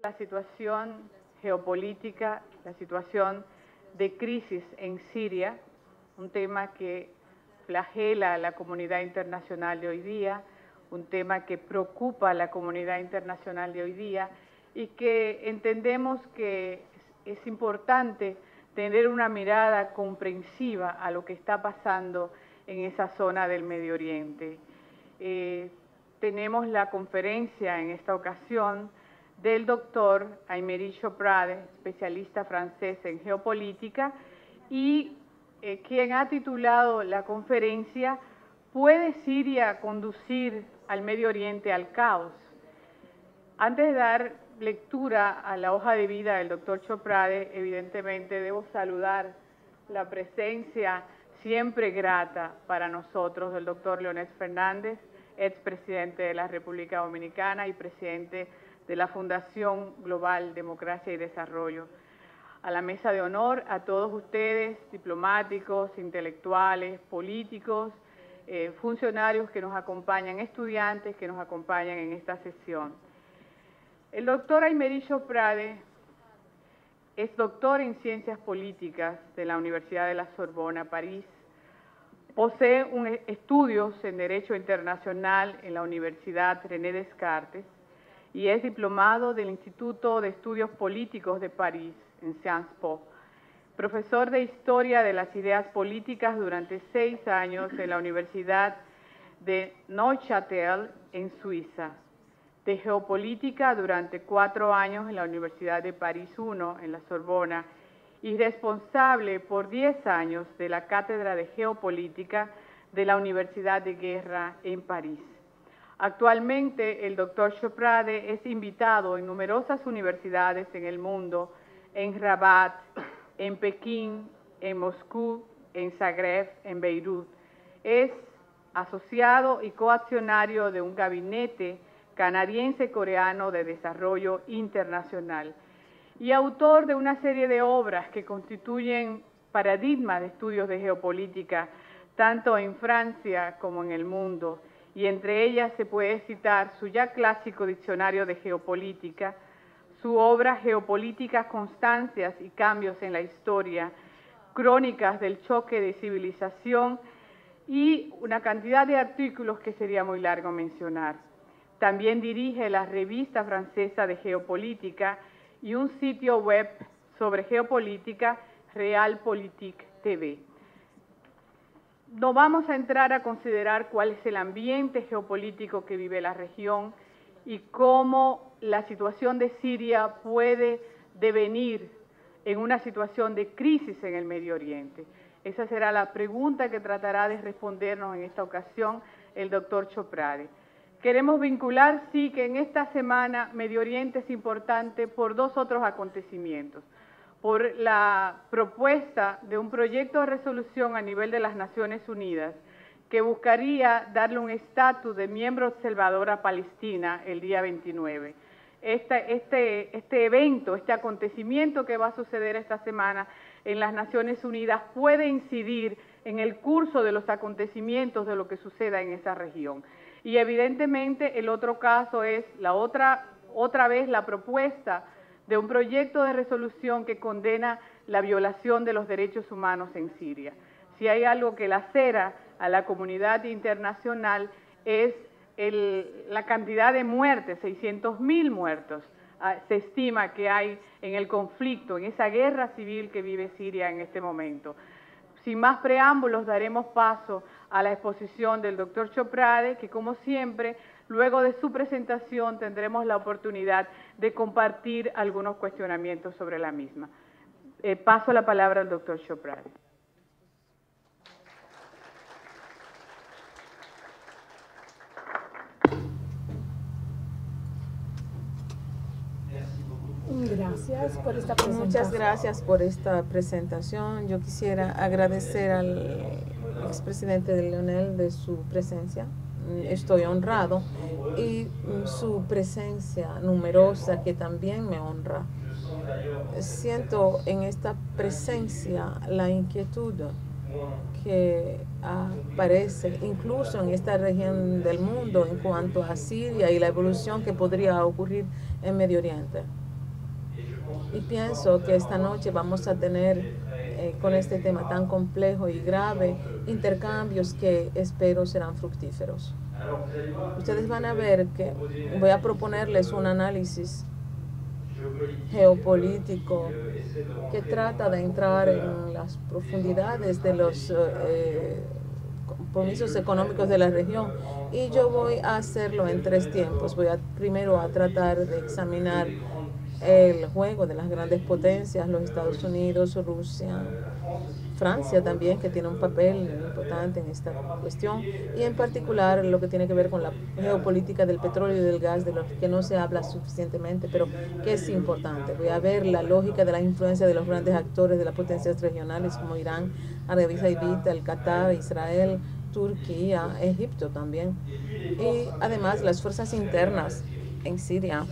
la situación geopolítica, la situación de crisis en Siria, un tema que flagela a la comunidad internacional de hoy día, un tema que preocupa a la comunidad internacional de hoy día y que entendemos que es importante tener una mirada comprensiva a lo que está pasando en esa zona del Medio Oriente. Tenemos la conferencia en esta ocasión del doctor Aymeric Choprade, especialista francés en geopolítica, y quien ha titulado la conferencia ¿Puede Siria conducir al Medio Oriente al caos? Antes de dar lectura a la hoja de vida del doctor Choprade, evidentemente debo saludar la presencia siempre grata para nosotros del doctor Leonel Fernández, expresidente de la República Dominicana y presidente de la Fundación Global Democracia y Desarrollo. A la mesa de honor a todos ustedes, diplomáticos, intelectuales, políticos, funcionarios que nos acompañan, estudiantes que nos acompañan en esta sesión. El doctor Aymeric Choprade es doctor en Ciencias Políticas de la Universidad de la Sorbona, París. Posee estudios en Derecho Internacional en la Universidad René Descartes y es diplomado del Instituto de Estudios Políticos de París, en Sciences Po. Profesor de Historia de las Ideas Políticas durante 6 años en la Universidad de Neuchâtel, en Suiza. De Geopolítica durante 4 años en la Universidad de París I, en la Sorbona, y responsable por 10 años de la Cátedra de Geopolítica de la Universidad de Guerra en París. Actualmente, el doctor Choprade es invitado en numerosas universidades en el mundo, en Rabat, en Pekín, en Moscú, en Zagreb, en Beirut. Es asociado y coaccionario de un gabinete canadiense-coreano de desarrollo internacional y autor de una serie de obras que constituyen paradigmas de estudios de geopolítica tanto en Francia como en el mundo, y entre ellas se puede citar su ya clásico Diccionario de Geopolítica, su obra Geopolíticas, Constancias y Cambios en la Historia, Crónicas del Choque de Civilización y una cantidad de artículos que sería muy largo mencionar. También dirige la revista francesa de Geopolítica y un sitio web sobre geopolítica, Realpolitik TV. No vamos a entrar a considerar cuál es el ambiente geopolítico que vive la región y cómo la situación de Siria puede devenir en una situación de crisis en el Medio Oriente. Esa será la pregunta que tratará de respondernos en esta ocasión el doctor Choprade. Queremos vincular, sí, que en esta semana Medio Oriente es importante por 2 otros acontecimientos. Por la propuesta de un proyecto de resolución a nivel de las Naciones Unidas que buscaría darle un estatus de miembro observador a Palestina el día 29. Este evento, este acontecimiento que va a suceder esta semana en las Naciones Unidas puede incidir en el curso de los acontecimientos de lo que suceda en esa región. Y evidentemente el otro caso es otra vez la propuesta de un proyecto de resolución que condena la violación de los derechos humanos en Siria. Si hay algo que lacera a la comunidad internacional es la cantidad de muertes, 600.000 muertos se estima que hay en el conflicto, en esa guerra civil que vive Siria en este momento. Sin más preámbulos, daremos paso a la exposición del doctor Choprade, que como siempre, luego de su presentación tendremos la oportunidad de compartir algunos cuestionamientos sobre la misma. Paso la palabra al doctor Choprade. Gracias por esta presentación. Muchas gracias por esta presentación. Yo quisiera agradecer al expresidente Leonel de su presencia. Estoy honrado y su presencia numerosa que también me honra. Siento en esta presencia la inquietud que aparece incluso en esta región del mundo en cuanto a Siria y la evolución que podría ocurrir en Medio Oriente. Y pienso que esta noche vamos a tener, con este tema tan complejo y grave, intercambios que espero serán fructíferos. Ustedes van a ver que voy a proponerles un análisis geopolítico que trata de entrar en las profundidades de los compromisos económicos de la región, y yo voy a hacerlo en 3 tiempos. Primero a tratar de examinar el juego de las grandes potencias, los Estados Unidos, Rusia, Francia también, que tiene un papel importante en esta cuestión, y en particular lo que tiene que ver con la geopolítica del petróleo y del gas, de lo que no se habla suficientemente, pero que es importante. Voy a ver la lógica de la influencia de los grandes actores de las potencias regionales como Irán, Arabia Saudita, el Qatar, Israel, Turquía, Egipto también, y además las fuerzas internas en Siria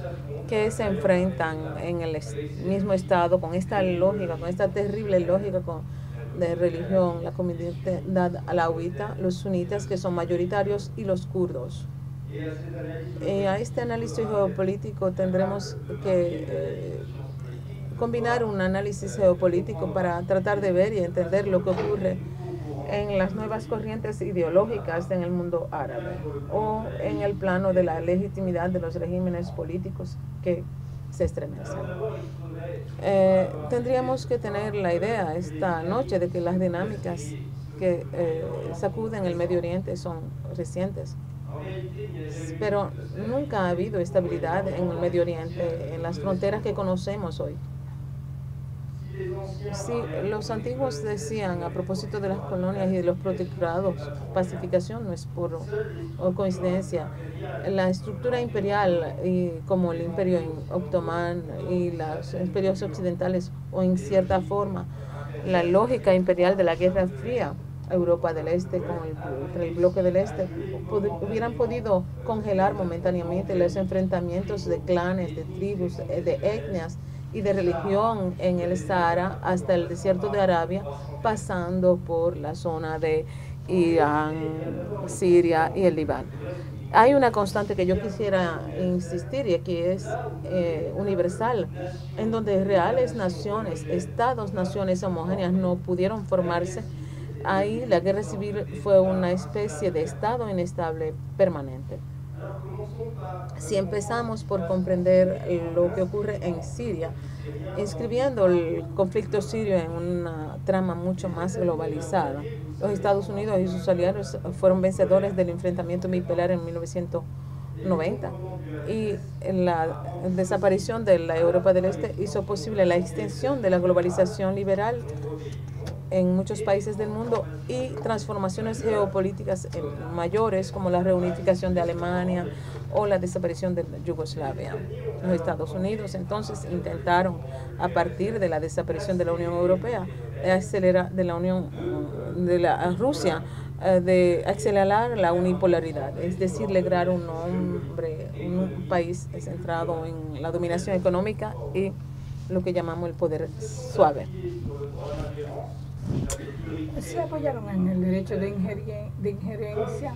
que se enfrentan en el mismo estado con esta lógica, con esta terrible lógica de religión, la comunidad alauita, los sunitas que son mayoritarios y los kurdos. A este análisis geopolítico tendremos que combinar un análisis geopolítico para tratar de ver y entender lo que ocurre en las nuevas corrientes ideológicas en el mundo árabe o en el plano de la legitimidad de los regímenes políticos que se estremecen. Tendríamos que tener la idea esta noche de que las dinámicas que sacuden el Medio Oriente son recientes, pero nunca ha habido estabilidad en el Medio Oriente, en las fronteras que conocemos hoy. Sí, los antiguos decían, a propósito de las colonias y de los protectorados, pacificación no es por coincidencia. La estructura imperial, como el imperio otomán y los imperios occidentales, o en cierta forma, la lógica imperial de la Guerra Fría, Europa del Este con el bloque del Este, hubieran podido congelar momentáneamente los enfrentamientos de clanes, de tribus, de etnias y de religión en el Sahara hasta el desierto de Arabia, pasando por la zona de Irán, Siria y el Líbano. Hay una constante que yo quisiera insistir y que es universal, en donde reales naciones, estados-naciones homogéneas no pudieron formarse. Ahí la guerra civil fue una especie de estado inestable permanente. Si empezamos por comprender lo que ocurre en Siria, inscribiendo el conflicto sirio en una trama mucho más globalizada, los Estados Unidos y sus aliados fueron vencedores del enfrentamiento bipolar en 1990, y la desaparición de la Europa del Este hizo posible la extensión de la globalización liberal en muchos países del mundo y transformaciones geopolíticas mayores como la reunificación de Alemania o la desaparición de Yugoslavia. Los Estados Unidos entonces intentaron, a partir de la desaparición de la Unión Europea, Rusia, de acelerar la unipolaridad, es decir, lograr un país centrado en la dominación económica y lo que llamamos el poder suave. Se apoyaron en el derecho de injerencia,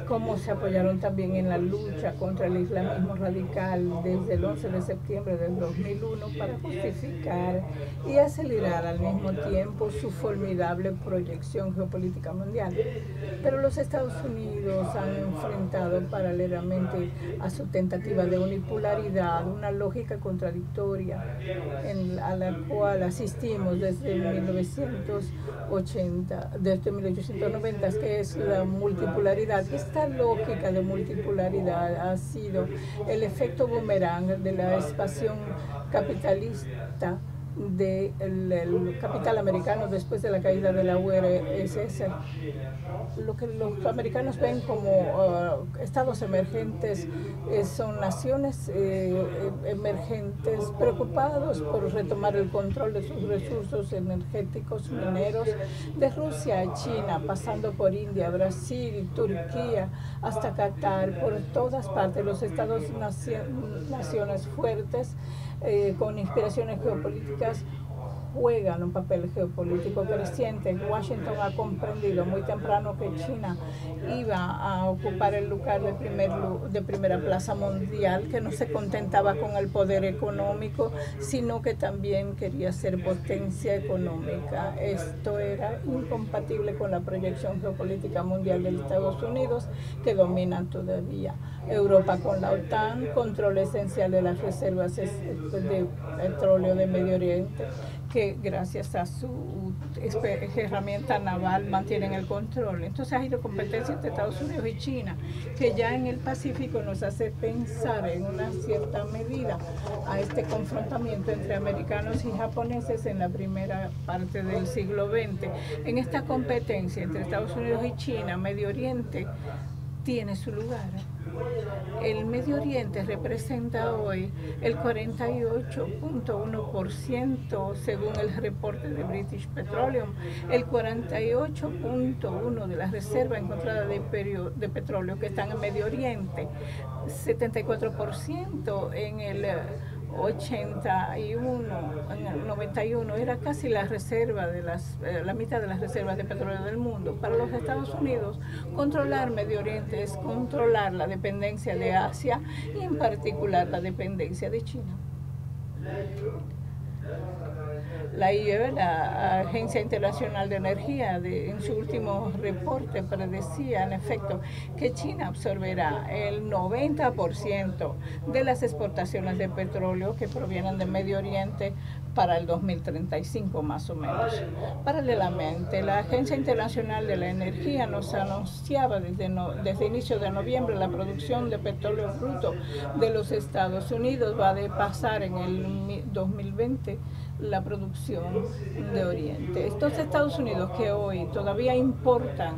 como se apoyaron también en la lucha contra el islamismo radical desde el 11 de septiembre del 2001 para justificar y acelerar al mismo tiempo su formidable proyección geopolítica mundial. Pero los Estados Unidos han enfrentado paralelamente a su tentativa de unipolaridad una lógica contradictoria a la cual asistimos desde 1890, que es la multipolaridad. Esta lógica de multipolaridad ha sido el efecto boomerang de la expansión capitalista del capital americano después de la caída de la URSS. Lo que los americanos ven como estados emergentes son naciones emergentes preocupados por retomar el control de sus recursos energéticos mineros, de Rusia a China, pasando por India, Brasil, Turquía, hasta Qatar. Por todas partes los estados-naciones fuertes con inspiraciones geopolíticas juegan un papel geopolítico creciente. Washington ha comprendido muy temprano que China iba a ocupar el lugar de primera plaza mundial, que no se contentaba con el poder económico, sino que también quería ser potencia económica. Esto era incompatible con la proyección geopolítica mundial de Estados Unidos, que dominan todavía. Europa con la OTAN, control esencial de las reservas de petróleo de Medio Oriente, que gracias a su herramienta naval mantienen el control. Entonces hay una competencia entre Estados Unidos y China, que ya en el Pacífico nos hace pensar en una cierta medida a este confrontamiento entre americanos y japoneses en la primera parte del siglo XX. En esta competencia entre Estados Unidos y China, Medio Oriente tiene su lugar. El Medio Oriente representa hoy el 48.1% según el reporte de British Petroleum, el 48.1% de las reservas encontradas de petróleo que están en Medio Oriente, 74% en el 81, en el 91, era casi la reserva de la mitad de las reservas de petróleo del mundo. Para los Estados Unidos, controlar Medio Oriente es controlar la dependencia de Asia y en particular la dependencia de China. La IEA, la Agencia Internacional de Energía, en su último reporte predecía, en efecto, que China absorberá el 90% de las exportaciones de petróleo que provienen de Medio Oriente para el 2035 más o menos. Paralelamente, la Agencia Internacional de la Energía nos anunciaba desde inicio de noviembre la producción de petróleo bruto de los Estados Unidos va a pasar en el 2020 la producción de Oriente. Estos Estados Unidos que hoy todavía importan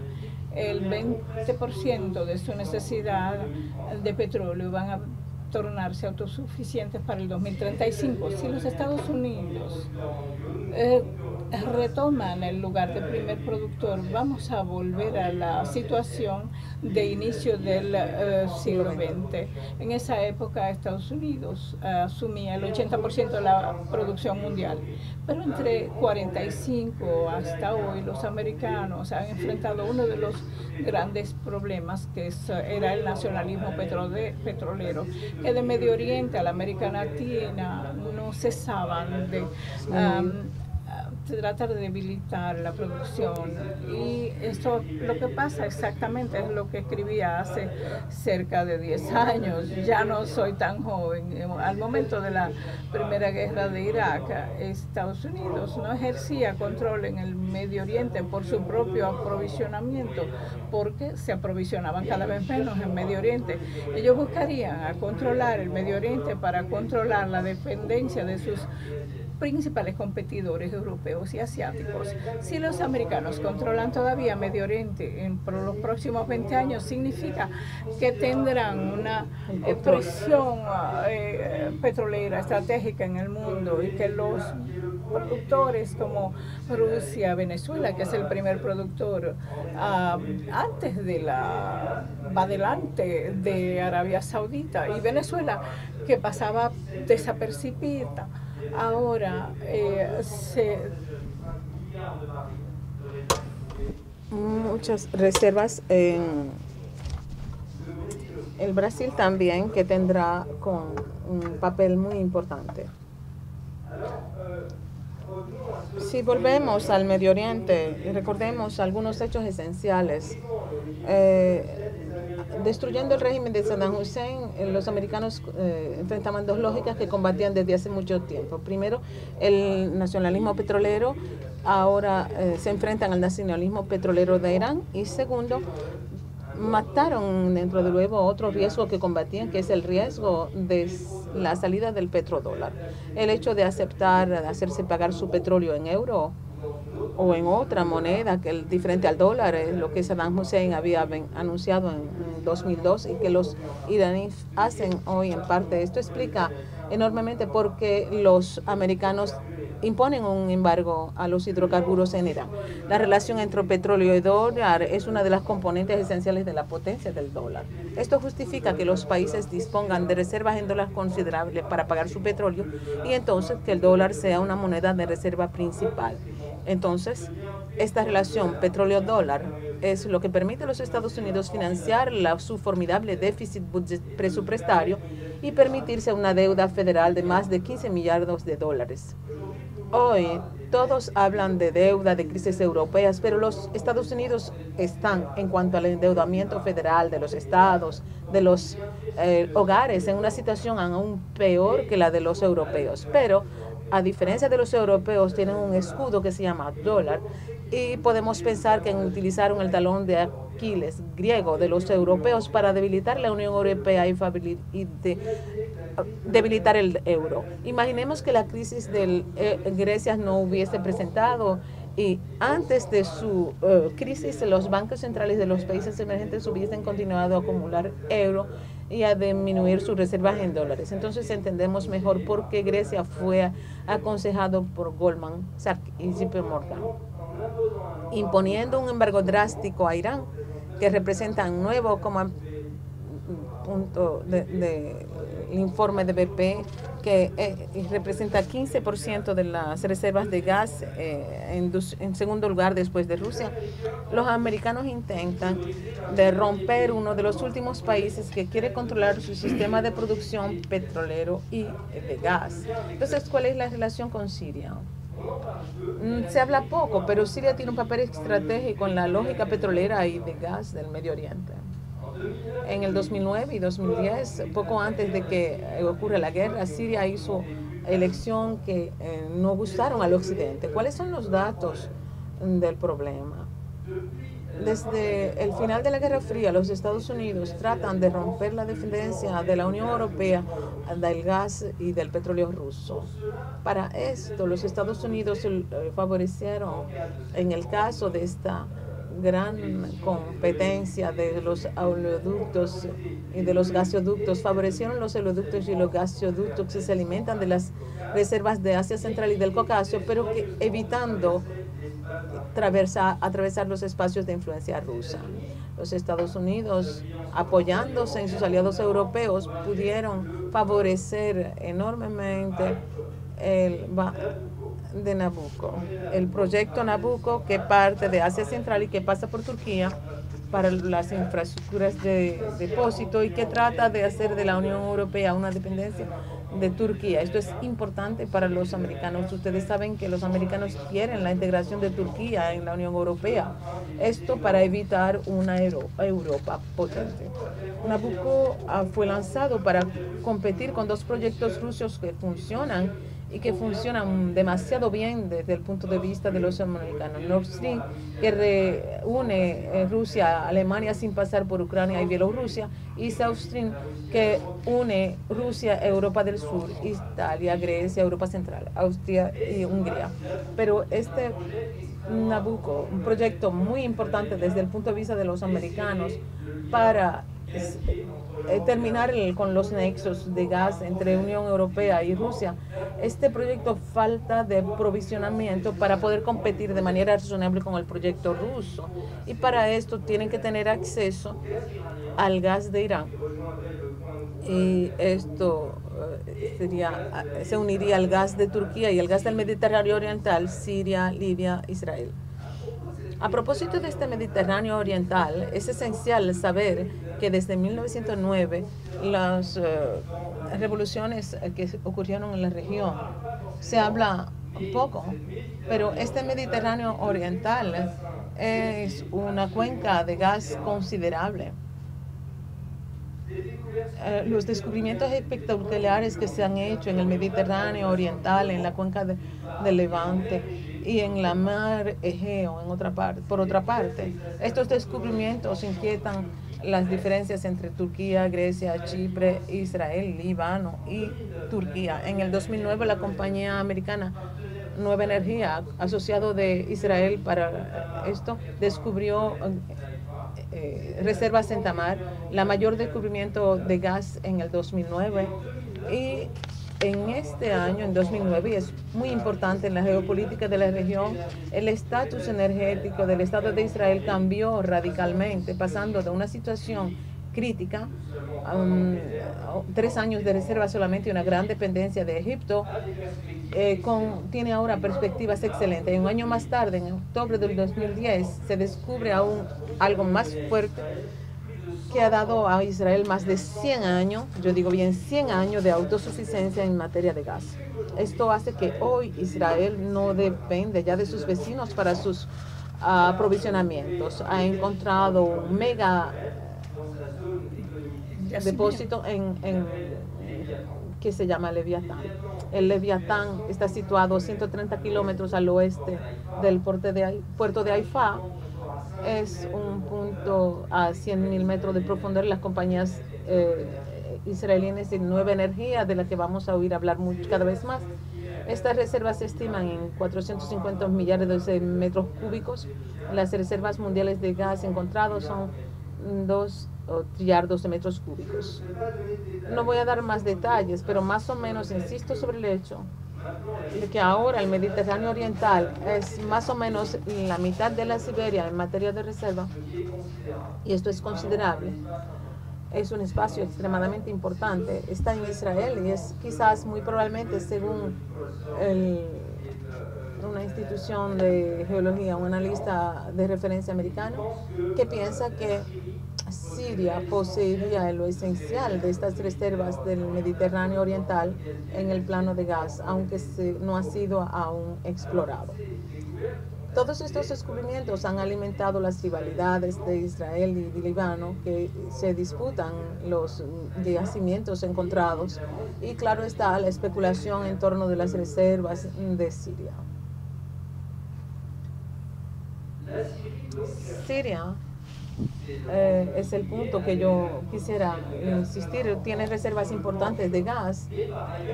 el 20% de su necesidad de petróleo van a tornarse autosuficientes para el 2035. Si los Estados Unidos retoman el lugar de primer productor, vamos a volver a la situación de inicio del siglo XX. En esa época Estados Unidos asumía el 80% de la producción mundial, pero entre 45 hasta hoy los americanos han enfrentado uno de los grandes problemas, que era el nacionalismo petrolero, que de Medio Oriente a la América Latina no cesaban de tratar de debilitar la producción. Y esto, lo que pasa exactamente es lo que escribía hace cerca de 10 años. Ya no soy tan joven. Al momento de la Primera Guerra de Irak, Estados Unidos no ejercía control en el Medio Oriente por su propio aprovisionamiento, porque se aprovisionaban cada vez menos en Medio Oriente. Ellos buscarían a controlar el Medio Oriente para controlar la dependencia de sus principales competidores europeos y asiáticos. Si los americanos controlan todavía Medio Oriente por los próximos 20 años, significa que tendrán una presión petrolera estratégica en el mundo, y que los productores como Rusia, Venezuela, que es el primer productor antes de va delante de Arabia Saudita, y Venezuela, que pasaba desapercibida, ahora muchas reservas en el Brasil también, que tendrá con un papel muy importante. Si volvemos al Medio Oriente, recordemos algunos hechos esenciales. Destruyendo el régimen de Saddam Hussein, los americanos enfrentaban dos lógicas que combatían desde hace mucho tiempo. Primero, el nacionalismo petrolero, ahora se enfrentan al nacionalismo petrolero de Irán. Y segundo, mataron dentro de luego otro riesgo que combatían, que es el riesgo de la salida del petrodólar. El hecho de aceptar, de hacerse pagar su petróleo en euro o en otra moneda que es diferente al dólar, es lo que Saddam Hussein había anunciado en 2002 y que los iraníes hacen hoy en parte. Esto explica enormemente por qué los americanos imponen un embargo a los hidrocarburos en Irán. La relación entre petróleo y dólar es una de las componentes esenciales de la potencia del dólar. Esto justifica que los países dispongan de reservas en dólares considerables para pagar su petróleo y entonces que el dólar sea una moneda de reserva principal. Entonces, esta relación petróleo-dólar es lo que permite a los Estados Unidos financiar su formidable déficit presupuestario y permitirse una deuda federal de más de 15 millardos de dólares. Hoy todos hablan de deuda, de crisis europeas, pero los Estados Unidos están, en cuanto al endeudamiento federal de los estados, de los hogares, en una situación aún peor que la de los europeos. Pero, a diferencia de los europeos, tienen un escudo que se llama dólar y podemos pensar que utilizaron el talón de Aquiles griego de los europeos para debilitar la Unión Europea y debilitar el euro. Imaginemos que la crisis de Grecia no hubiese presentado y antes de su crisis los bancos centrales de los países emergentes hubiesen continuado a acumular euro y a disminuir sus reservas en dólares. Entonces entendemos mejor por qué Grecia fue aconsejado por Goldman Sachs y JP Morgan, imponiendo un embargo drástico a Irán, que representa un nuevo punto del informe de BP, que representa 15% de las reservas de gas en segundo lugar después de Rusia. Los americanos intentan de romper uno de los últimos países que quiere controlar su sistema de producción petrolero y de gas. Entonces, ¿cuál es la relación con Siria? Se habla poco, pero Siria tiene un papel estratégico en la lógica petrolera y de gas del Medio Oriente. En el 2009 y 2010, poco antes de que ocurra la guerra, Siria hizo elección que no gustaron al occidente. ¿Cuáles son los datos del problema? Desde el final de la Guerra Fría, los Estados Unidos tratan de romper la dependencia de la Unión Europea del gas y del petróleo ruso. Para esto, los Estados Unidos favorecieron, en el caso de esta gran competencia de los oleoductos y de los gasoductos, favorecieron los oleoductos y los gasoductos que se alimentan de las reservas de Asia Central y del Cáucaso, pero que evitando atravesar los espacios de influencia rusa. Los Estados Unidos, apoyándose en sus aliados europeos, pudieron favorecer enormemente de Nabucco, el proyecto Nabucco, que parte de Asia Central y que pasa por Turquía para las infraestructuras de depósito y que trata de hacer de la Unión Europea una dependencia de Turquía. Esto es importante para los americanos. Ustedes saben que los americanos quieren la integración de Turquía en la Unión Europea. Esto para evitar una Europa potente. Nabucco fue lanzado para competir con dos proyectos rusos que funcionan y que funcionan demasiado bien desde el punto de vista de los americanos. Nord Stream, que reúne Rusia a Alemania sin pasar por Ucrania y Bielorrusia, y South Stream, que une Rusia, Europa del Sur, Italia, Grecia, Europa Central, Austria y Hungría. Pero este Nabucco, un proyecto muy importante desde el punto de vista de los americanos para terminar con los nexos de gas entre Unión Europea y Rusia. Este proyecto falta de provisionamiento para poder competir de manera razonable con el proyecto ruso. Y para esto tienen que tener acceso al gas de Irán. Y esto se uniría al gas de Turquía y al gas del Mediterráneo Oriental, Siria, Libia, Israel. A propósito de este Mediterráneo Oriental, es esencial saber que desde 1909 las revoluciones que ocurrieron en la región se habla poco, pero este Mediterráneo Oriental es una cuenca de gas considerable. Los descubrimientos espectaculares que se han hecho en el Mediterráneo Oriental, en la cuenca del Levante y en la mar Egeo, por otra parte, estos descubrimientos inquietan las diferencias entre Turquía, Grecia, Chipre, Israel, Líbano y Turquía. En el 2009, la compañía americana Nueva Energía, asociado de Israel para esto, descubrió reservas en Tamar, la mayor descubrimiento de gas en el 2009, y en este año, en 2009, y es muy importante en la geopolítica de la región, el estatus energético del Estado de Israel cambió radicalmente, pasando de una situación crítica, 3 años de reserva solamente y una gran dependencia de Egipto, tiene ahora perspectivas excelentes. Y un año más tarde, en octubre del 2010, se descubre aún algo más fuerte que ha dado a Israel más de 100 años, yo digo bien 100 años de autosuficiencia en materia de gas. Esto hace que hoy Israel no depende ya de sus vecinos para sus aprovisionamientos. Ha encontrado un mega depósito que se llama Leviatán. El Leviatán está situado a 130 kilómetros al oeste del puerto de Haifa. Es un punto a 100.000 metros de profundidad. Las compañías israelíes de Nueva Energía, de la que vamos a oír hablar cada vez más. Estas reservas se estiman en 450 millares de metros cúbicos. Las reservas mundiales de gas encontrados son 2 trillardos de metros cúbicos. No voy a dar más detalles, pero más o menos insisto sobre el hecho de que ahora el Mediterráneo Oriental es más o menos la mitad de la Siberia en materia de reserva, y esto es considerable. Es un espacio extremadamente importante. Está en Israel y es quizás muy probablemente, según una institución de geología, un analista de referencia americano, que piensa que Siria poseería lo esencial de estas reservas del Mediterráneo Oriental en el plano de gas, aunque no ha sido aún explorado. Todos estos descubrimientos han alimentado las rivalidades de Israel y de Líbano, que se disputan los yacimientos encontrados, y claro está la especulación en torno de las reservas de Siria. Siria es el punto que yo quisiera insistir. Tiene reservas importantes de gas,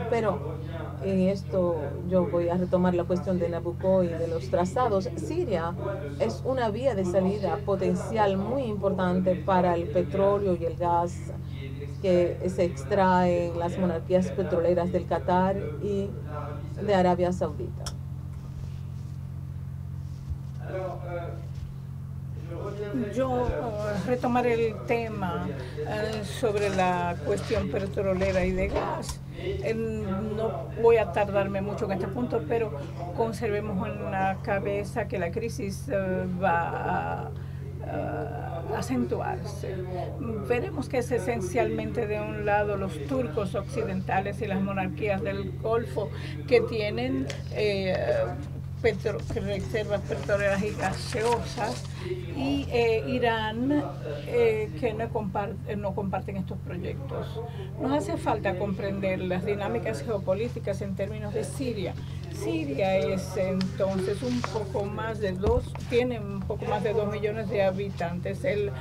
pero en esto yo voy a retomar la cuestión de Nabucco y de los trazados. Siria es una vía de salida potencial muy importante para el petróleo y el gas que se extrae en las monarquías petroleras del Qatar y de Arabia Saudita. Yo retomaré el tema sobre la cuestión petrolera y de gas. No voy a tardarme mucho en este punto, pero conservemos en la cabeza que la crisis va a acentuarse. Veremos que es esencialmente de un lado los turcos occidentales y las monarquías del Golfo que tienen reservas petroleras y gaseosas, y Irán que no comparten estos proyectos. Nos hace falta comprender las dinámicas geopolíticas en términos de Siria. Siria es entonces tiene un poco más de 2 millones de habitantes. El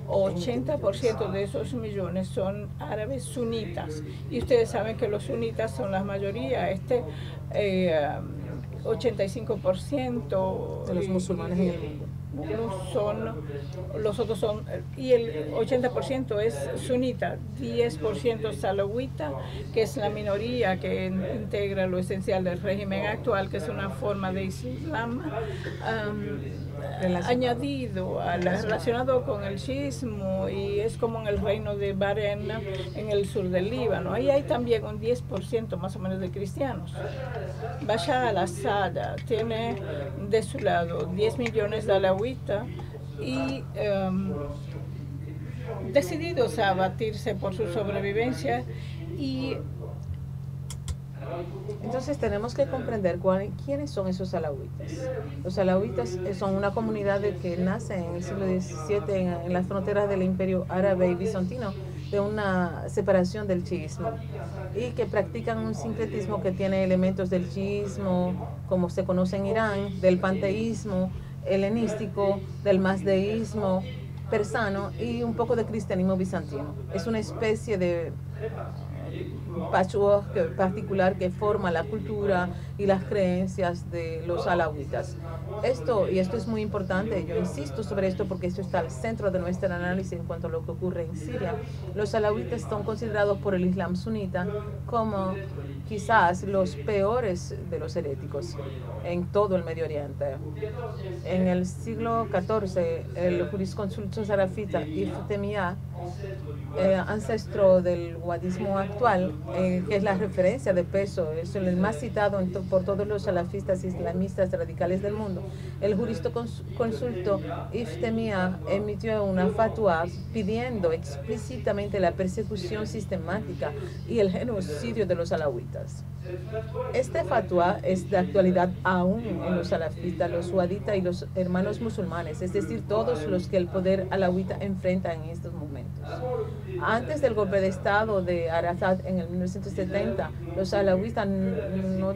80% de esos millones son árabes sunitas, y ustedes saben que los sunitas son la mayoría. 85% de los musulmanes en el mundo. Los otros son, y el 80% es sunita, 10% salawita, que es la minoría que integra lo esencial del régimen actual, que es una forma de islam relacionado con el chiismo, y es como en el reino de Bahrein en el sur del Líbano. Ahí hay también un 10% más o menos de cristianos. Bashar al-Assad tiene de su lado 10 millones de alawitas y decididos a batirse por su sobrevivencia. Y entonces tenemos que comprender quiénes son esos alawitas. Los alawitas son una comunidad que nace en el siglo XVII en las fronteras del Imperio Árabe y Bizantino, de una separación del chiismo, y que practican un sincretismo que tiene elementos del chiismo, como se conoce en Irán, del panteísmo helenístico, del mazdeísmo persano y un poco de cristianismo bizantino. Es una especie de patchwork particular que forma la cultura y las creencias de los alawitas. Esto es muy importante, yo insisto sobre esto porque esto está al centro de nuestro análisis en cuanto a lo que ocurre en Siria. Los alawitas son considerados por el Islam sunita como quizás los peores de los heréticos en todo el Medio Oriente. En el siglo XIV, el jurisconsulto sarafita Ibn Taymiyya, ancestro del wahabismo actual, que es la referencia de peso, es el más citado por todos los salafistas islamistas radicales del mundo. El jurisconsulto Ibn Taymiyya emitió una fatwa pidiendo explícitamente la persecución sistemática y el genocidio de los alawitas. Este fatwa es de actualidad aún en los salafistas, los suaditas y los hermanos musulmanes, es decir, todos los que el poder alawita enfrenta en estos momentos. Antes del golpe de Estado de Arafat en el 1970, los alawitas no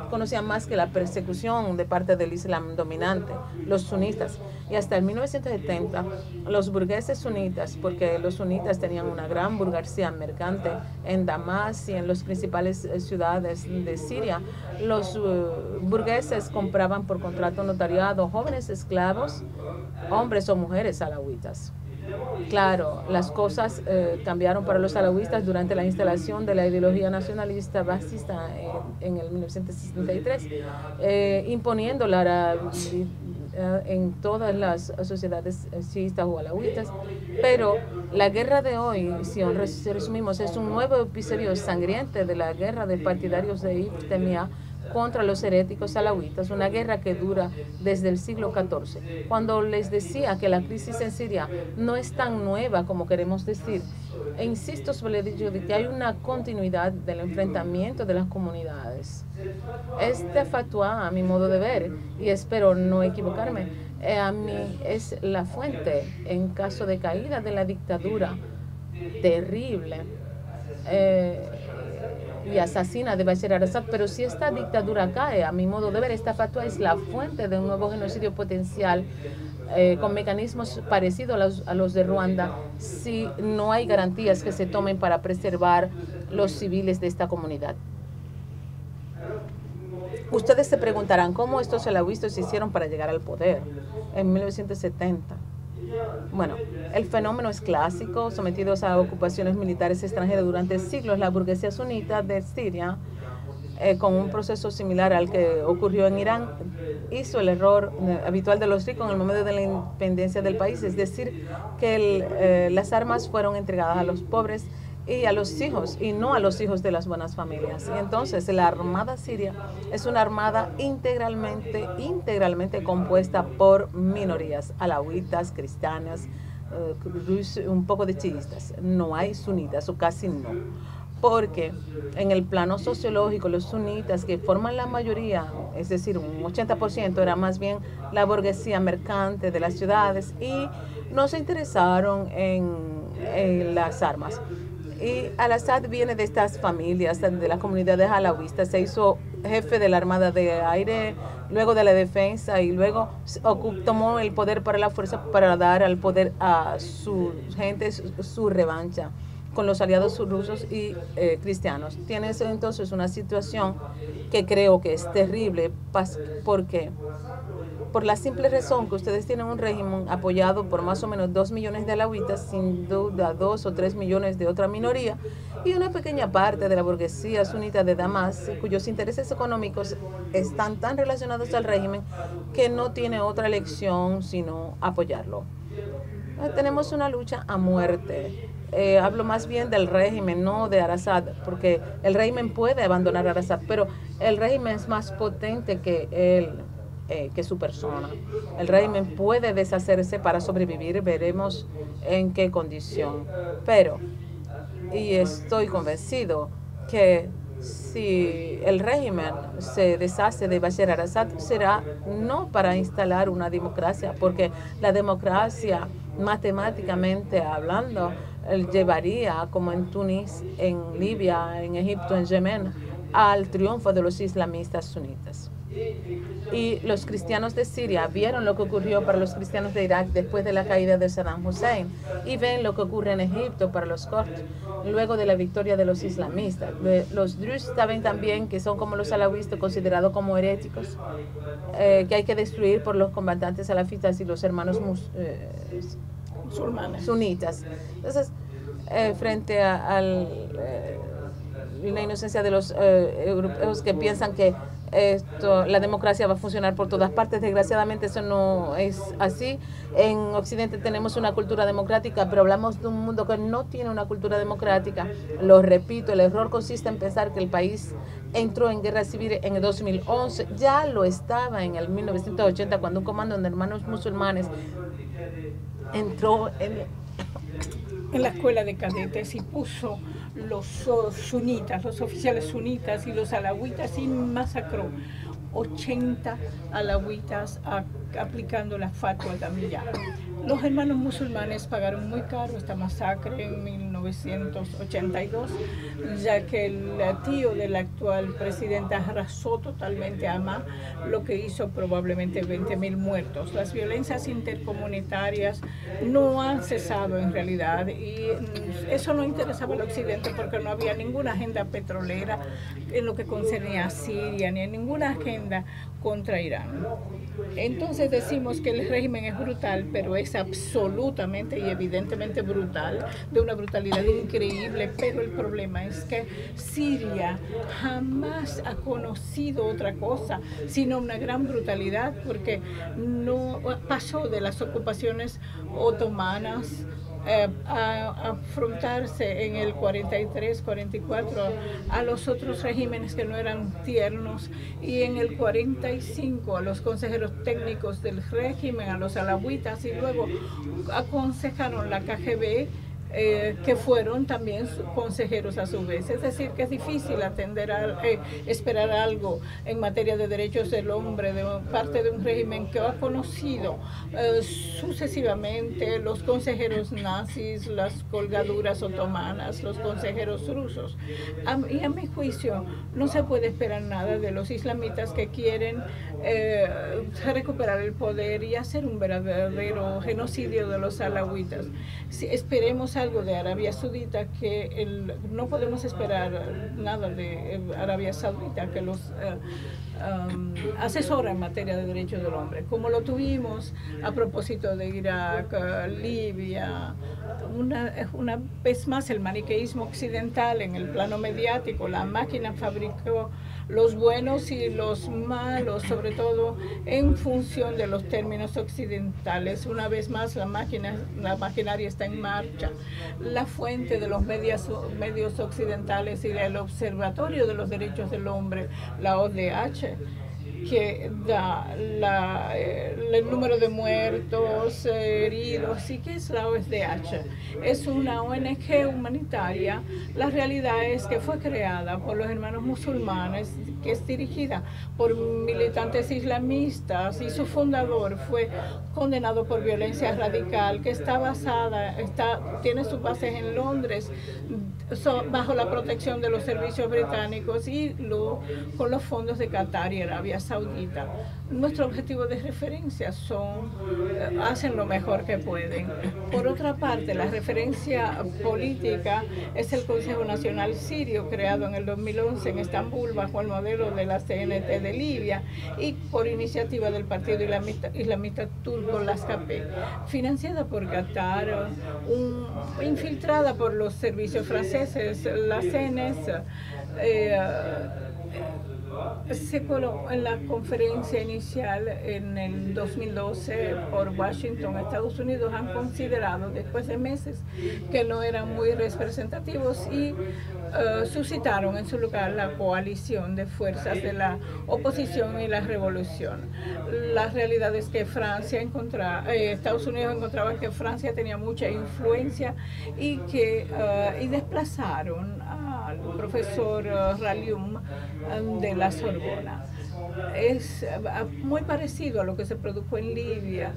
conocían más que la persecución de parte del Islam dominante, los sunitas. Y hasta el 1970, los burgueses sunitas, porque los sunitas tenían una gran burguesía mercante en Damasco y en las principales ciudades de Siria, los burgueses compraban por contrato notariado jóvenes esclavos, hombres o mujeres alawitas. Claro, las cosas cambiaron para los alawitas durante la instalación de la ideología nacionalista basista en el 1963, imponiéndola en todas las sociedades chiistas o alawitas. Pero la guerra de hoy, si resumimos, es un nuevo episodio sangriento de la guerra de partidarios de Ibn Taymiyya contra los heréticos alawitas, una guerra que dura desde el siglo XIV. Cuando les decía que la crisis en Siria no es tan nueva como queremos decir, e insisto sobre el hecho de que hay una continuidad del enfrentamiento de las comunidades. Este fatwa, a mi modo de ver, y espero no equivocarme, a mí es la fuente en caso de caída de la dictadura terrible y asesina de Bashar al-Assad. Pero si esta dictadura cae, a mi modo de ver, esta fatwa es la fuente de un nuevo genocidio potencial con mecanismos parecidos a los de Ruanda, si no hay garantías que se tomen para preservar los civiles de esta comunidad. Ustedes se preguntarán cómo estos alawitas se hicieron para llegar al poder en 1970. Bueno, el fenómeno es clásico. Sometidos a ocupaciones militares extranjeras durante siglos, la burguesía sunita de Siria, con un proceso similar al que ocurrió en Irán, hizo el error habitual de los ricos en el momento de la independencia del país, es decir, que las armas fueron entregadas a los pobres y a los hijos, y no a los hijos de las buenas familias. Y entonces la armada siria es una armada integralmente compuesta por minorías, alawitas, cristianas, un poco de chiistas. No hay sunitas, o casi no. Porque en el plano sociológico, los sunitas, que forman la mayoría, es decir, un 80%, era más bien la burguesía mercante de las ciudades, y no se interesaron en las armas. Y Al-Assad viene de estas familias, de las comunidades alawistas, se hizo jefe de la Armada de Aire, luego de la defensa, y luego tomó el poder para la fuerza para dar al poder a su gente su revancha con los aliados rusos y cristianos. Tiene entonces una situación que creo que es terrible, porque por la simple razón que ustedes tienen un régimen apoyado por más o menos 2 millones de alawitas, sin duda 2 o 3 millones de otra minoría, y una pequeña parte de la burguesía sunita de Damasco, cuyos intereses económicos están tan relacionados al régimen que no tiene otra elección sino apoyarlo. Tenemos una lucha a muerte. Hablo más bien del régimen, no de Al-Assad, porque el régimen puede abandonar a Al-Assad, pero el régimen es más potente que él, que su persona. El régimen puede deshacerse para sobrevivir, veremos en qué condición. Pero, y estoy convencido que si el régimen se deshace de Bashar al-Assad, será no para instalar una democracia, porque la democracia, matemáticamente hablando, llevaría, como en Túnez, en Libia, en Egipto, en Yemen, al triunfo de los islamistas sunitas. Y los cristianos de Siria vieron lo que ocurrió para los cristianos de Irak después de la caída de Saddam Hussein, y ven lo que ocurre en Egipto para los kurdos luego de la victoria de los islamistas. Los drusos saben también que son como los alawitas, considerados como heréticos, que hay que destruir por los combatantes salafistas y los hermanos musulmanes sunitas. Entonces, frente al la inocencia de los europeos que piensan que la democracia va a funcionar por todas partes. Desgraciadamente eso no es así. En Occidente tenemos una cultura democrática, pero hablamos de un mundo que no tiene una cultura democrática. Lo repito, el error consiste en pensar que el país entró en guerra civil en el 2011. Ya lo estaba en el 1980, cuando un comando de hermanos musulmanes entró en la escuela de cadetes y puso los sunitas, los oficiales sunitas y los alawitas y masacró 80 alawitas aplicando la fatwa tamiyya. Los hermanos musulmanes pagaron muy caro esta masacre en 1982, ya que el tío del actual presidente arrasó totalmente a Hama, lo que hizo probablemente 20.000 muertos. Las violencias intercomunitarias no han cesado en realidad y eso no interesaba al Occidente porque no había ninguna agenda petrolera en lo que concernía a Siria, ni ninguna agenda contra Irán. Entonces decimos que el régimen es brutal, pero es absolutamente y evidentemente brutal, de una brutalidad increíble, pero el problema es que Siria jamás ha conocido otra cosa, sino una gran brutalidad, porque no pasó de las ocupaciones otomanas a afrontarse en el 43, 44 a los otros regímenes que no eran tiernos, y en el 45 a los consejeros técnicos del régimen, a los alawitas, y luego aconsejaron la KGB, que fueron también consejeros a su vez. Es decir, que es difícil esperar algo en materia de derechos del hombre de parte de un régimen que ha conocido sucesivamente los consejeros nazis, las colgaduras otomanas, los consejeros rusos. Y a mi juicio no se puede esperar nada de los islamitas que quieren recuperar el poder y hacer un verdadero genocidio de los alawitas. Si esperemos algo de Arabia Saudita, que no podemos esperar nada de Arabia Saudita, que los asesora en materia de derechos del hombre, como lo tuvimos a propósito de Irak, Libia. Una vez más el maniqueísmo occidental en el plano mediático, la máquina fabricó los buenos y los malos, sobre todo en función de los términos occidentales. Una vez más la maquinaria está en marcha. La fuente de los medios occidentales y del Observatorio de los Derechos del Hombre, la ODH, que da el número de muertos, heridos. ¿Y qué es la OSDH? Es una ONG humanitaria. La realidad es que fue creada por los hermanos musulmanes, que es dirigida por militantes islamistas, y su fundador fue condenado por violencia radical, que tiene sus bases en Londres, bajo la protección de los servicios británicos y con los fondos de Qatar y Arabia Saudita. Nuestro objetivo de referencia hacen lo mejor que pueden. Por otra parte, la referencia política es el Consejo Nacional Sirio, creado en el 2011 en Estambul bajo el modelo de la CNT de Libia y por iniciativa del Partido Islamista Turco, la AKP, financiada por Qatar, infiltrada por los servicios franceses, la CNS. Se colocó en la conferencia inicial en el 2012 por Washington. Estados Unidos han considerado después de meses que no eran muy representativos y suscitaron en su lugar la coalición de fuerzas de la oposición y la revolución. La realidad es que Estados Unidos encontraba que Francia tenía mucha influencia y desplazaron al profesor Rallium de la Sorbona. Es muy parecido a lo que se produjo en Libia,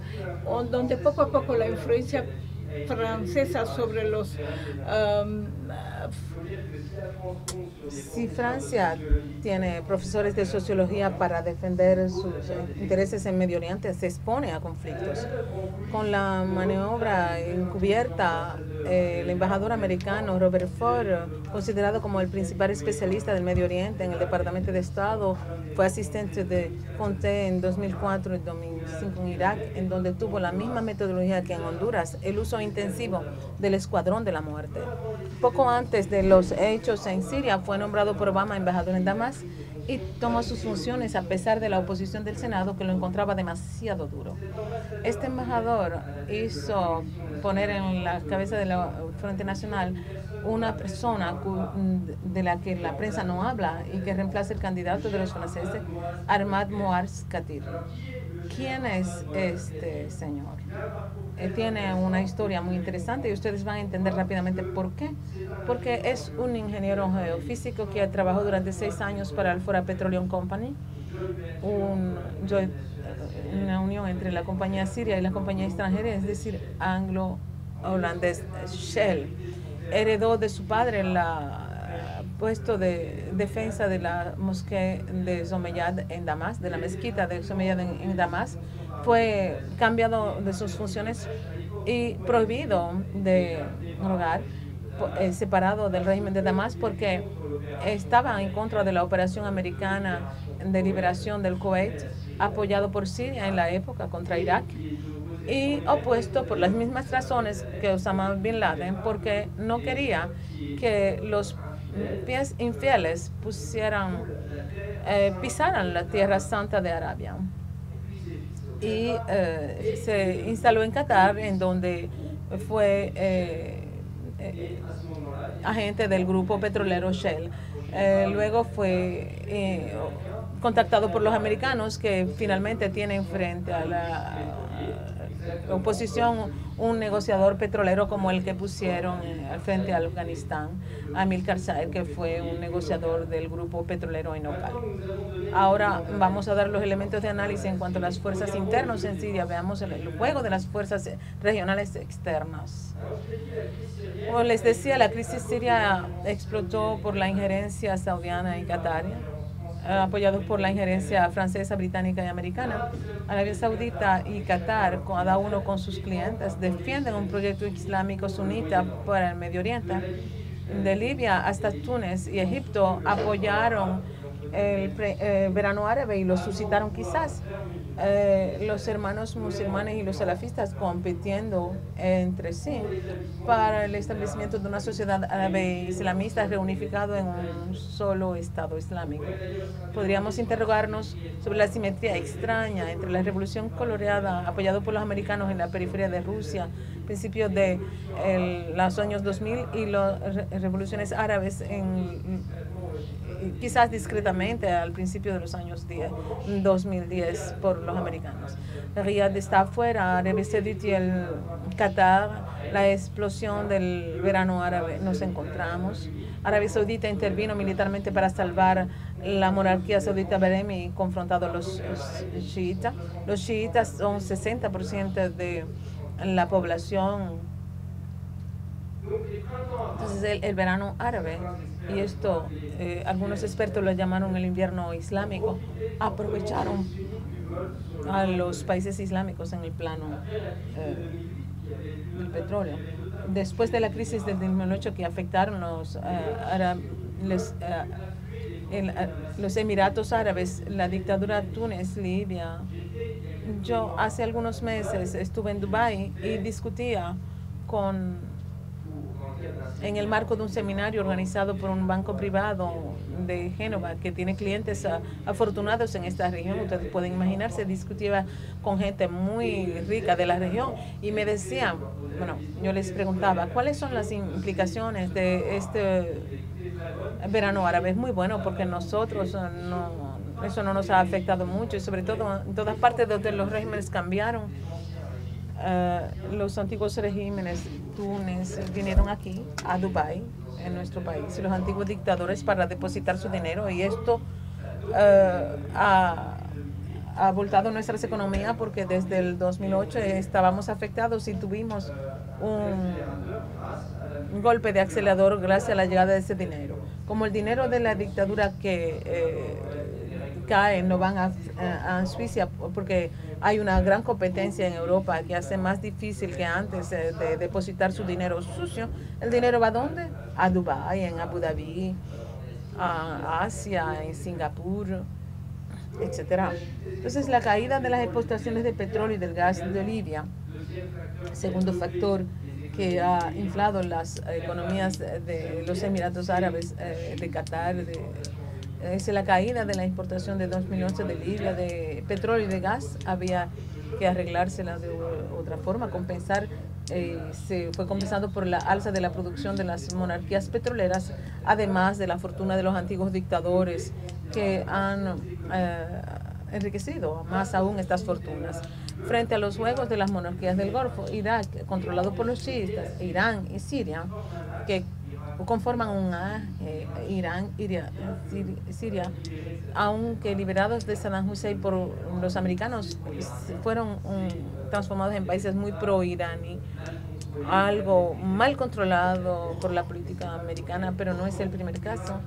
donde poco a poco la influencia francesa sobre los... Si Francia tiene profesores de sociología para defender sus intereses en Medio Oriente, se expone a conflictos. Con la maniobra encubierta el embajador americano Robert Ford, considerado como el principal especialista del Medio Oriente en el Departamento de Estado, fue asistente de Conté en 2004 y 2005 en Irak, en donde tuvo la misma metodología que en Honduras, el uso intensivo del Escuadrón de la Muerte. Poco antes de los hechos en Siria, fue nombrado por Obama embajador en Damasco y tomó sus funciones a pesar de la oposición del Senado, que lo encontraba demasiado duro. Este embajador hizo poner en la cabeza de la Frente Nacional una persona de la que la prensa no habla y que reemplaza el candidato de los franceses, Ahmad Moaz Khatib. ¿Quién es este señor? Tiene una historia muy interesante y ustedes van a entender rápidamente por qué. Porque es un ingeniero geofísico que trabajó durante 6 años para Alfora Petroleum Company, una unión entre la compañía siria y la compañía extranjera, es decir, anglo-holandés Shell. Heredó de su padre el puesto de defensa de la moskea de Someyad en Damasco, de la mezquita de Someyad en Damasco. Fue cambiado de sus funciones y prohibido de rogar, separado del régimen de Damasco, porque estaba en contra de la operación americana de liberación del Kuwait, apoyado por Siria en la época contra Irak, y opuesto por las mismas razones que Osama Bin Laden, porque no quería que los pies infieles pisaran la tierra santa de Arabia. Y se instaló en Qatar, en donde fue agente del grupo petrolero Shell. Luego fue contactado por los americanos, que finalmente tienen frente a la oposición un negociador petrolero como el que pusieron al frente a Afganistán, Amilcar Said, que fue un negociador del grupo petrolero en Opal. Ahora vamos a dar los elementos de análisis en cuanto a las fuerzas internas en Siria. Veamos el juego de las fuerzas regionales externas. Como les decía, la crisis siria explotó por la injerencia saudiana y qataria, apoyados por la injerencia francesa, británica y americana. Arabia Saudita y Qatar, cada uno con sus clientes, defienden un proyecto islámico sunita para el Medio Oriente. De Libia hasta Túnez y Egipto apoyaron el verano árabe y lo suscitaron quizás. Los hermanos musulmanes y los salafistas compitiendo entre sí para el establecimiento de una sociedad árabe islamista reunificado en un solo Estado islámico. Podríamos interrogarnos sobre la simetría extraña entre la revolución coloreada apoyada por los americanos en la periferia de Rusia, principios de los años 2000, y las revoluciones árabes quizás discretamente al principio de los años 2010 por los americanos. Riyadh está afuera, Arabia Saudita y el Qatar, la explosión del verano árabe, nos encontramos. Arabia Saudita intervino militarmente para salvar la monarquía saudita Baremi, confrontado a los chiitas. Los chiitas son 60% de la población. Entonces el verano árabe, y esto algunos expertos lo llamaron el invierno islámico, aprovecharon a los países islámicos en el plano del petróleo. Después de la crisis del 2008 que afectaron los Emiratos Árabes, la dictadura Túnez, Libia. Yo hace algunos meses estuve en Dubái y discutía en el marco de un seminario organizado por un banco privado de Génova, que tiene clientes afortunados en esta región. Ustedes pueden imaginarse, discutía con gente muy rica de la región y me decían, yo les preguntaba, ¿cuáles son las implicaciones de este verano árabe? Es muy bueno porque nosotros eso no nos ha afectado mucho, y sobre todo en todas partes donde los regímenes cambiaron. Los antiguos regímenes Túnez vinieron aquí a Dubái, en nuestro país, y los antiguos dictadores para depositar su dinero, y esto ha voltado nuestras economías, porque desde el 2008 estábamos afectados y tuvimos un golpe de acelerador gracias a la llegada de ese dinero. Como el dinero de la dictadura que caen, no van a Suiza, porque hay una gran competencia en Europa que hace más difícil que antes de depositar su dinero sucio. ¿El dinero va a dónde? A Dubái, en Abu Dhabi, a Asia, en Singapur, etcétera. Entonces, la caída de las exportaciones de petróleo y del gas de Libia, segundo factor que ha inflado las economías de los Emiratos Árabes, de Qatar, es la caída de la importación de 2011 de Libia, de petróleo y de gas. Había que arreglársela de otra forma, compensar. Se fue compensado por la alza de la producción de las monarquías petroleras, además de la fortuna de los antiguos dictadores que han enriquecido más aún estas fortunas. Frente a los juegos de las monarquías del Golfo, Irak, controlado por los chiitas, Irán y Siria, que conforman un Irán y Siria, aunque liberados de Saddam Hussein por los americanos, fueron transformados en países muy pro-iraní, algo mal controlado por la política americana, pero no es el primer caso.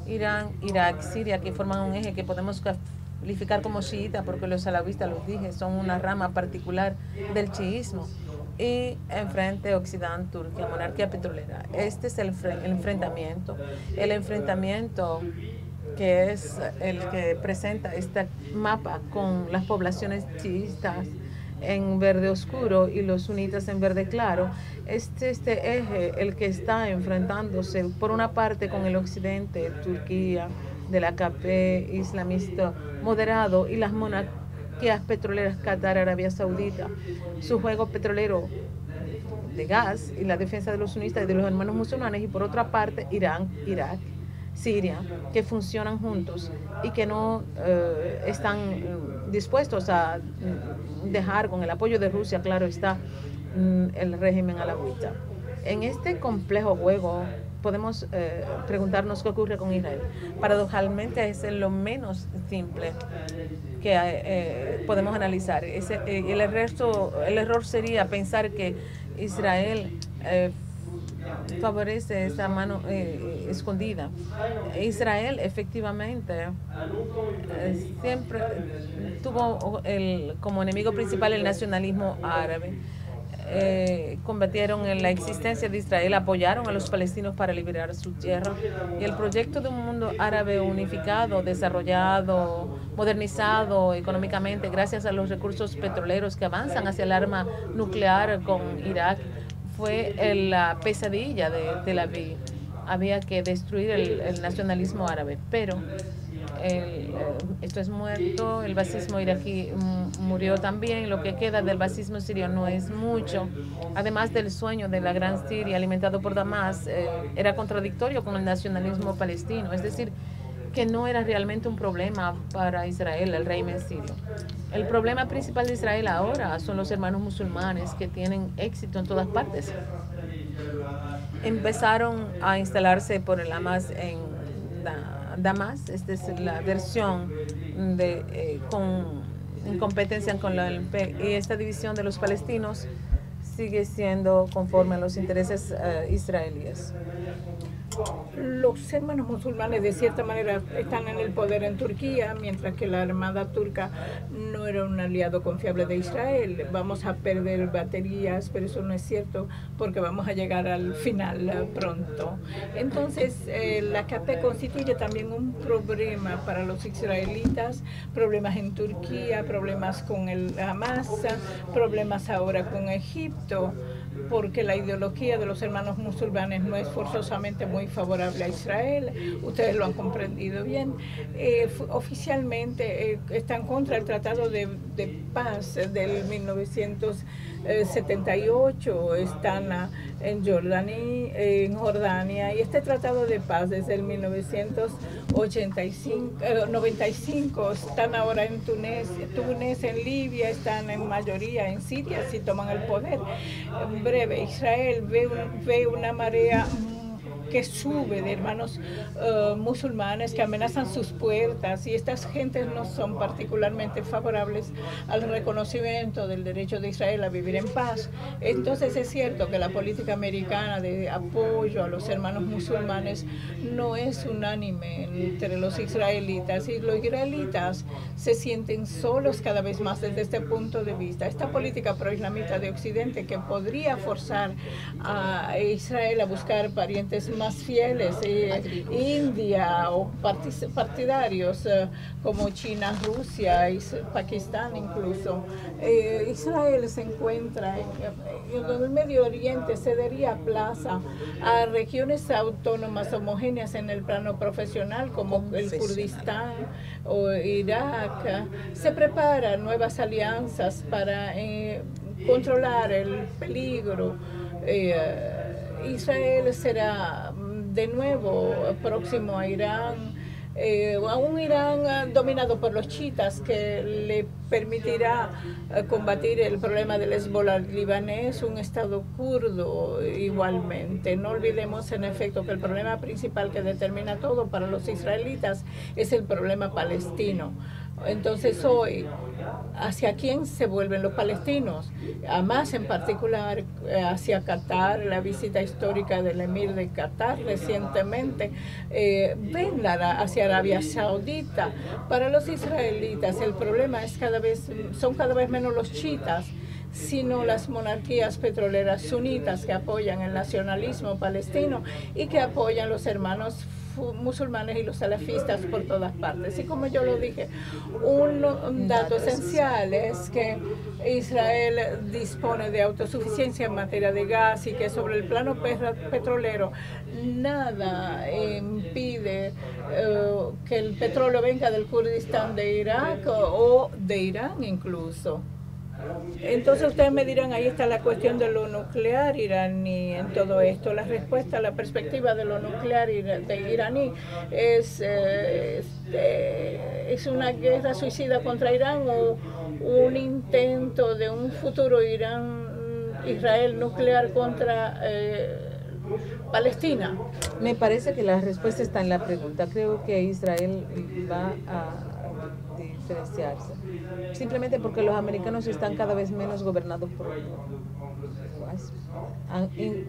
Irán, Irak, Siria, que forman un eje que podemos calificar como chiita, porque los alavistas, los dije, son una rama particular del chiismo. Y enfrente Occidente, Turquía, monarquía petrolera. Este es el enfrentamiento. El enfrentamiento que es el que presenta este mapa con las poblaciones chiistas en verde oscuro y los sunitas en verde claro. Este eje, el que está enfrentándose por una parte con el occidente, Turquía, del AKP islamista moderado, y las monarquías petroleras, Qatar, Arabia Saudita, su juego petrolero de gas y la defensa de los sunistas y de los hermanos musulmanes, y por otra parte Irán, Irak, Siria, que funcionan juntos y que no están dispuestos a dejar, con el apoyo de Rusia, claro está, el régimen alawita. En este complejo juego podemos preguntarnos qué ocurre con Israel. Paradojalmente es lo menos simple que podemos analizar. El error sería pensar que Israel favorece esa mano escondida. Israel efectivamente siempre tuvo como enemigo principal el nacionalismo árabe. Combatieron en la existencia de Israel, apoyaron a los palestinos para liberar su tierra, y el proyecto de un mundo árabe unificado, desarrollado, modernizado económicamente gracias a los recursos petroleros que avanzan hacia el arma nuclear con Irak, fue la pesadilla de Tel Aviv. Había que destruir el nacionalismo árabe, pero esto es muerto. El basismo iraquí murió también. Lo que queda del basismo sirio no es mucho. Además del sueño de la gran Siria alimentado por Damas, era contradictorio con el nacionalismo palestino. Es decir, que no era realmente un problema para Israel, el régimen sirio. El problema principal de Israel ahora son los hermanos musulmanes, que tienen éxito en todas partes. Empezaron a instalarse por el Hamas en Damas. Esta es la versión en competencia con la OLP, y esta división de los palestinos sigue siendo conforme a los intereses israelíes. Los hermanos musulmanes de cierta manera están en el poder en Turquía, mientras que la armada turca no era un aliado confiable de Israel. Vamos a perder baterías, pero eso no es cierto, porque vamos a llegar al final pronto. Entonces, la AKP constituye también un problema para los israelitas, problemas en Turquía, problemas con el Hamas, problemas ahora con Egipto, porque la ideología de los hermanos musulmanes no es forzosamente muy favorable a Israel. Ustedes lo han comprendido bien. Oficialmente están contra el Tratado de Paz del 1978, están en Jordania, y este Tratado de Paz desde el 1995 están ahora en Túnez, en Libia, están en mayoría en Siria si toman el poder. En breve, Israel ve una marea que sube de hermanos musulmanes que amenazan sus puertas, y estas gentes no son particularmente favorables al reconocimiento del derecho de Israel a vivir en paz. Entonces es cierto que la política americana de apoyo a los hermanos musulmanes no es unánime entre los israelitas, y los israelitas se sienten solos cada vez más desde este punto de vista. Esta política proislamita de Occidente, que podría forzar a Israel a buscar parientes más fieles, India o partidarios como China, Rusia y Pakistán incluso. Israel se encuentra en el Medio Oriente, cedería plaza a regiones autónomas homogéneas en el plano profesional como el Kurdistán o Irak. Se preparan nuevas alianzas para controlar el peligro. Israel será de nuevo próximo a Irán, a un Irán dominado por los chiitas, que le permitirá combatir el problema del Hezbollah libanés, un estado kurdo igualmente. No olvidemos en efecto que el problema principal que determina todo para los israelitas es el problema palestino. Entonces hoy, ¿hacia quién se vuelven los palestinos? Además, en particular, hacia Qatar, la visita histórica del emir de Qatar recientemente, ven hacia Arabia Saudita. Para los israelitas el problema es son cada vez menos los chiitas, sino las monarquías petroleras sunitas que apoyan el nacionalismo palestino y que apoyan los hermanos musulmanes y los salafistas por todas partes. Y como yo lo dije, un dato esencial es que Israel dispone de autosuficiencia en materia de gas, y que sobre el plano petrolero nada impide que el petróleo venga del Kurdistán de Irak o de Irán incluso. Entonces ustedes me dirán, ahí está la cuestión de lo nuclear iraní en todo esto. La respuesta, la perspectiva de lo nuclear iraní es una guerra suicida contra Irán, o un intento de un futuro Israel nuclear contra Palestina. Me parece que la respuesta está en la pregunta. Creo que Israel va a diferenciarse, simplemente porque los americanos están cada vez menos gobernados por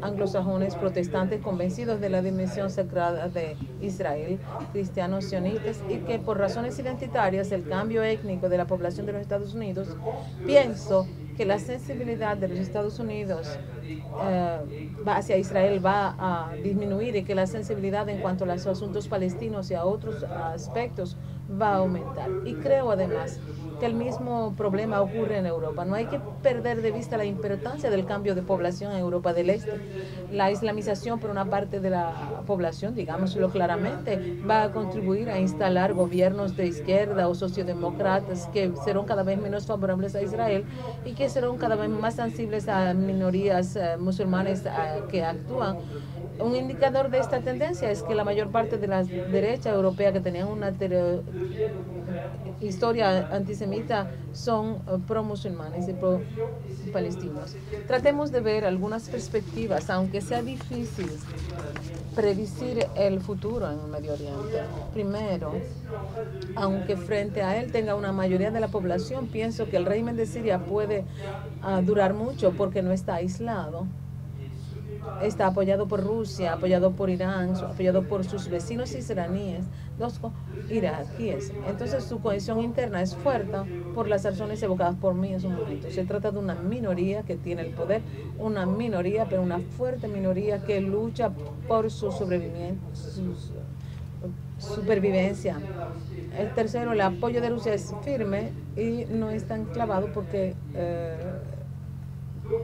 anglosajones protestantes convencidos de la dimensión sagrada de Israel, cristianos sionistas, y que por razones identitarias, el cambio étnico de la población de los Estados Unidos, pienso que la sensibilidad de los Estados Unidos hacia Israel va a disminuir, y que la sensibilidad en cuanto a los asuntos palestinos y a otros aspectos va a aumentar. Y creo además que el mismo problema ocurre en Europa. No hay que perder de vista la importancia del cambio de población en Europa del Este. La islamización por una parte de la población, digámoslo claramente, va a contribuir a instalar gobiernos de izquierda o sociodemócratas que serán cada vez menos favorables a Israel y que serán cada vez más sensibles a minorías musulmanes que actúan. Un indicador de esta tendencia es que la mayor parte de la derecha europea, que tenían una historia antisemita, son pro-musulmanes y pro-palestinos. Tratemos de ver algunas perspectivas, aunque sea difícil predecir el futuro en el Medio Oriente. Primero, aunque frente a él tenga una mayoría de la población, pienso que el régimen de Siria puede durar mucho porque no está aislado. Está apoyado por Rusia, apoyado por Irán, apoyado por sus vecinos israelíes, los iraquíes. Entonces su cohesión interna es fuerte por las razones evocadas por mí en su momento. Se trata de una minoría que tiene el poder, una minoría, pero una fuerte minoría que lucha por su supervivencia. El tercero, el apoyo de Rusia es firme y no es tan clavado porque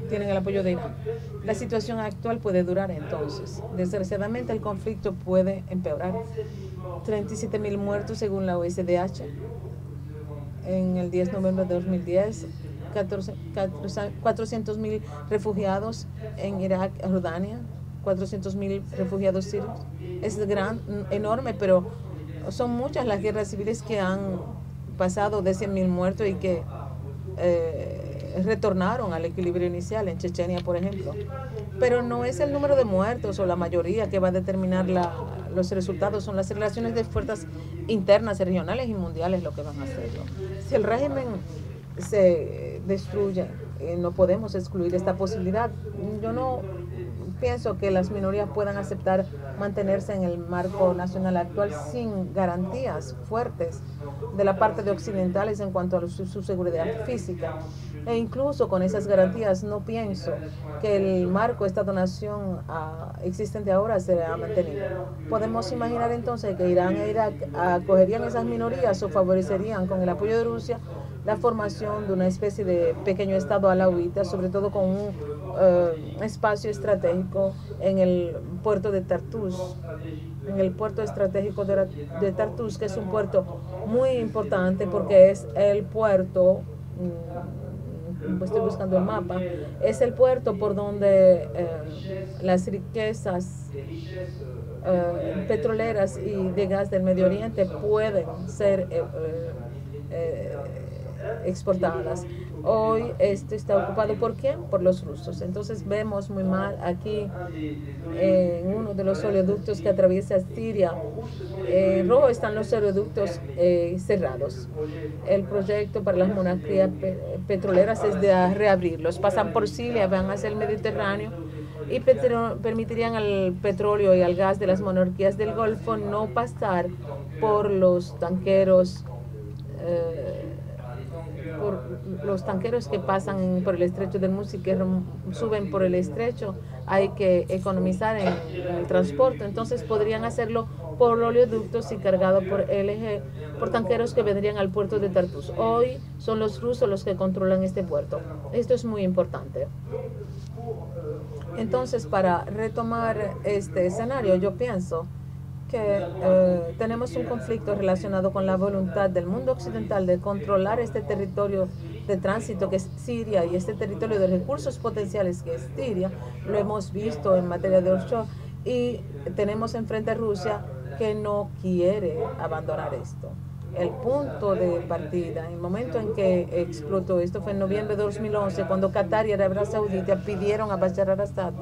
tienen el apoyo de Irán. La situación actual puede durar entonces. Desgraciadamente el conflicto puede empeorar. 37.000 muertos según la OSDH. En el 10 de noviembre de 2010, 400.000 refugiados en Irak, Jordania, 400.000 refugiados sirios. Es enorme, pero son muchas las guerras civiles que han pasado de 100.000 muertos y que retornaron al equilibrio inicial, en Chechenia, por ejemplo. Pero no es el número de muertos o la mayoría que va a determinar los resultados, son las relaciones de fuerzas internas, regionales y mundiales lo que van a hacerlo. Si el régimen se destruye, no podemos excluir esta posibilidad. Yo no pienso que las minorías puedan aceptar mantenerse en el marco nacional actual sin garantías fuertes de la parte de occidentales en cuanto a su seguridad física. E incluso con esas garantías no pienso que el marco Estado-Nación existente ahora será mantenido. Podemos imaginar entonces que Irán e Irak acogerían esas minorías o favorecerían con el apoyo de Rusia la formación de una especie de pequeño estado alauita, sobre todo con un espacio estratégico en el puerto de Tartus, en el puerto estratégico de Tartus, que es un puerto muy importante porque es el puerto, estoy buscando el mapa, es el puerto por donde las riquezas petroleras y de gas del Medio Oriente pueden ser exportadas. Hoy esto está ocupado ¿por quién? Por los rusos. Entonces vemos muy mal aquí en uno de los oleoductos que atraviesa Siria. En rojo están los oleoductos cerrados. El proyecto para las monarquías petroleras es de reabrirlos. Pasan por Siria, van hacia el Mediterráneo y permitirían al petróleo y al gas de las monarquías del Golfo no pasar por los tanqueros que pasan por el estrecho de Ormuz y que suben por el estrecho. Hay que economizar en el transporte, entonces podrían hacerlo por oleoductos y cargado por LNG, por tanqueros que vendrían al puerto de Tartus. Hoy son los rusos los que controlan este puerto. Esto es muy importante. Entonces, para retomar este escenario, yo pienso que tenemos un conflicto relacionado con la voluntad del mundo occidental de controlar este territorio de tránsito que es Siria y este territorio de recursos potenciales que es Siria. Lo hemos visto en materia de offshore y tenemos enfrente a Rusia que no quiere abandonar esto. El punto de partida, el momento en que explotó esto fue en noviembre de 2011, cuando Qatar y Arabia Saudita pidieron a Bashar al-Assad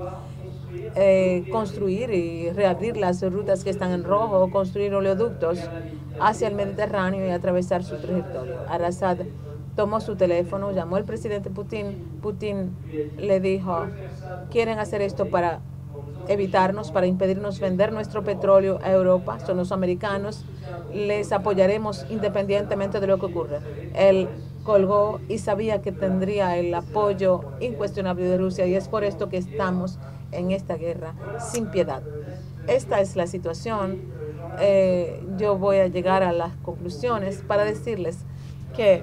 construir y reabrir las rutas que están en rojo, construir oleoductos hacia el Mediterráneo y atravesar su territorio. Al-Assad tomó su teléfono, llamó al presidente Putin. Putin le dijo, quieren hacer esto para evitarnos, para impedirnos vender nuestro petróleo a Europa, son los americanos, les apoyaremos independientemente de lo que ocurra. Él colgó y sabía que tendría el apoyo incuestionable de Rusia y es por esto que estamos en esta guerra sin piedad. Esta es la situación. Yo voy a llegar a las conclusiones para decirles que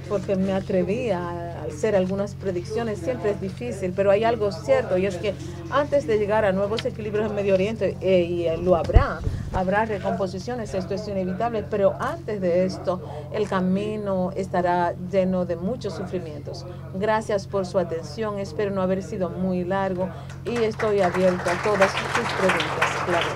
porque me atreví a hacer algunas predicciones, siempre es difícil, pero hay algo cierto y es que antes de llegar a nuevos equilibrios en Medio Oriente, y lo habrá recomposiciones, esto es inevitable, pero antes de esto el camino estará lleno de muchos sufrimientos. Gracias por su atención, espero no haber sido muy largo y estoy abierto a todas sus preguntas. Claro.